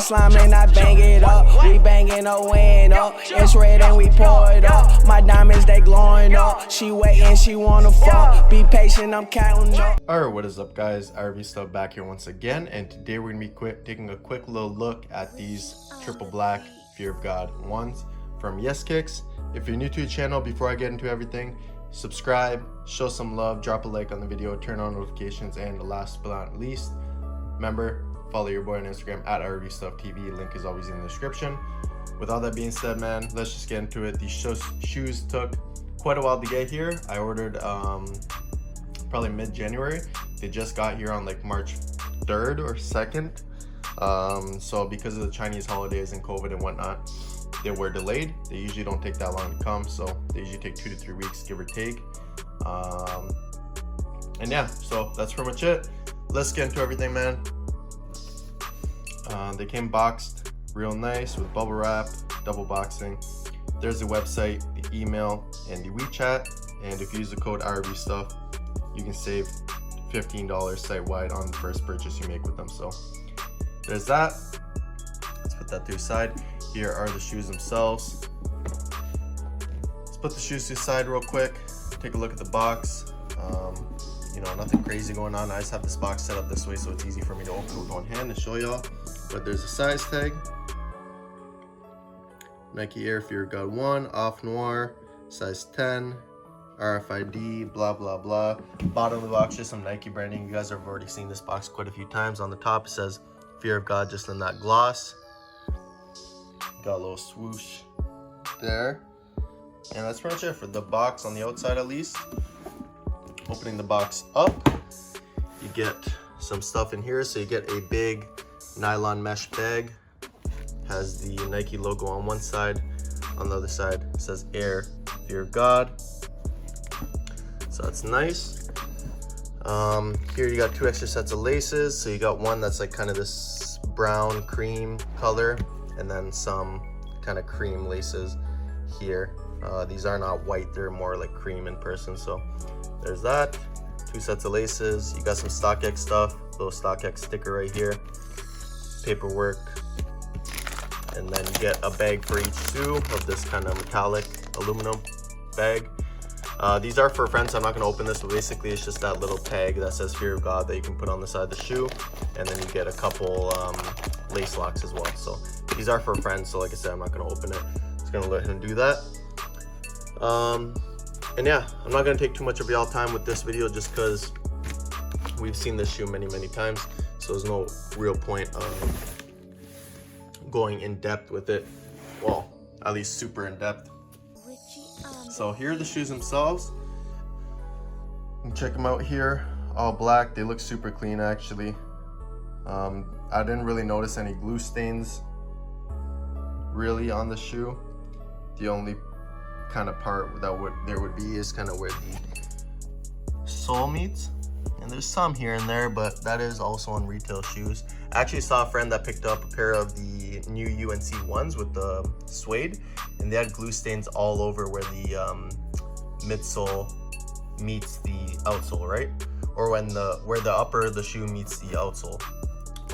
slime and I bang it up. We banging a win up. It's red and we pour it up. My diamonds, they glowing up. She waiting, she wanna fuck. Be patient, I'm counting up. Alright, what is up guys? RV Stuff back here once again, and today we're gonna be taking a quick little look at these triple black Fear of God ones from YesKicks. If you're new to the channel, before I get into everything, subscribe, show some love, drop a like on the video, turn on notifications, and last but not least, remember, follow your boy on Instagram at RV Stuff TV. Link is always in the description. With all that being said, man, let's just get into it. These shoes took quite a while to get here. I ordered probably mid-January. They just got here on like March 3rd or 2nd. So because of the Chinese holidays and COVID and whatnot, they were delayed. They usually don't take that long to come, so they usually take 2 to 3 weeks, give or take. And yeah, so that's pretty much it. Let's get into everything, man. They came boxed real nice with bubble wrap, double boxing. There's the website, the email, and the WeChat. And if you use the code RV Stuff, you can save $15 site-wide on the first purchase you make with them. So there's that. Let's put that to the side. Here are the shoes themselves. Let's put the shoes to the side real quick. Take a look at the box. You know, nothing crazy going on. I just have this box set up this way so it's easy for me to open with one hand and show y'all. But there's a size tag. Nike Air Fear God 1, Off Noir, size 10, RFID, blah blah blah. Bottom of the box, just some Nike branding. You guys have already seen this box quite a few times. On the top it says Fear of God, just in that gloss. Got a little swoosh there. And that's pretty much it for the box on the outside, at least. Opening the box up, you get some stuff in here. So you get a big nylon mesh bag. Has the Nike logo on one side. On the other side it says Air Fear of God. So that's nice. Here you got 2 extra sets of laces. So you got one that's like kind of this brown cream color, and then some kind of cream laces here. These are not white, they're more like cream in person. So there's that. 2 sets of laces. You got some StockX stuff, little StockX sticker right here, paperwork, and then you get a bag for each shoe of this kind of metallic aluminum bag. These are for friends, so I'm not going to open this, but basically it's just that little tag that says Fear of God that you can put on the side of the shoe, and then you get a couple lace locks as well. So these are for friends, so like I said, I'm not going to open it. Just going to let him do that. And yeah, I'm not going to take too much of y'all time with this video just because we've seen this shoe many times, so there's no real point of going in depth with it. Well, at least super in depth. So here are the shoes themselves. You can check them out here, all black. They look super clean actually. I didn't really notice any glue stains really on the shoe. The only kind of part that there would be is kind of where the sole meets, and there's some here and there, but that is also on retail shoes. I actually saw a friend that picked up a pair of the new UNC ones with the suede, and they had glue stains all over where the midsole meets the outsole, right? Or where the upper of the shoe meets the outsole,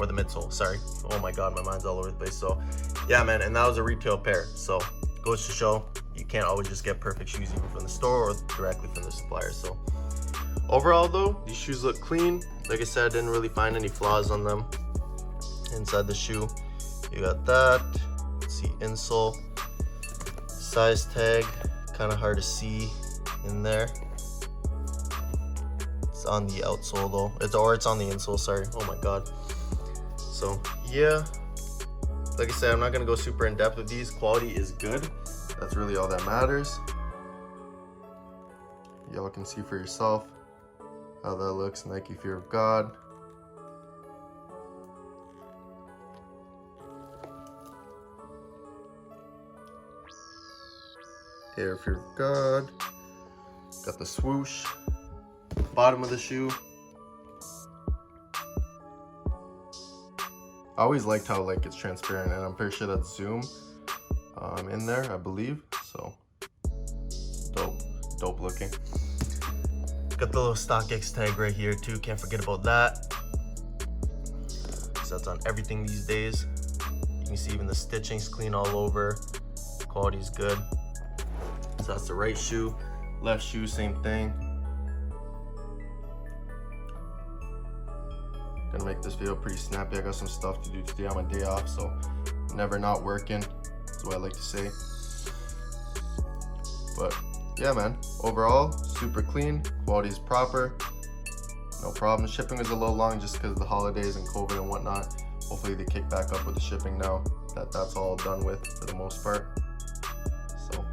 or the midsole, sorry. Oh my god, my mind's all over the place. So yeah, man, and that was a retail pair. So goes to show you can't always just get perfect shoes even from the store or directly from the supplier. So overall though, these shoes look clean. Like I said, I didn't really find any flaws on them. Inside the shoe, you got that. Let's see, insole, size tag, kind of hard to see in there. It's on the outsole though. It's on the insole, sorry. Oh my god. So yeah, like I said, I'm not gonna go super in depth with these. Quality is good. That's really all that matters. Y'all can see for yourself how that looks. Nike Fear of God. Air Fear of God. Got the swoosh. Bottom of the shoe. I always liked how like it's transparent, and I'm pretty sure that's zoom in there, I believe. So dope looking. Got the little StockX tag right here too, can't forget about that. So that's on everything these days. You can see even the stitching's clean all over. Quality's good. So that's the right shoe. Left shoe, same thing. Gonna make this video pretty snappy. I got some stuff to do today on my day off, so never not working. That's what I like to say. But yeah, man, overall super clean, quality is proper, no problem. Shipping was a little long just because of the holidays and COVID and whatnot. Hopefully they kick back up with the shipping now that that's all done with for the most part. So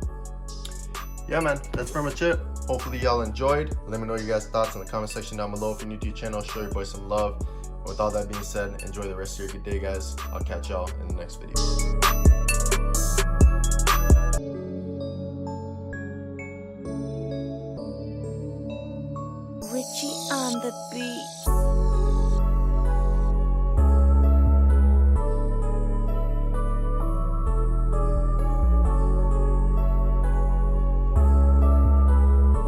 yeah, man, that's pretty much it. Hopefully y'all enjoyed. Let me know your guys' thoughts in the comment section down below. If you're new to your channel, show your boy some love. And with all that being said, enjoy the rest of your good day, guys. I'll catch y'all in the next video. Richie on the beat.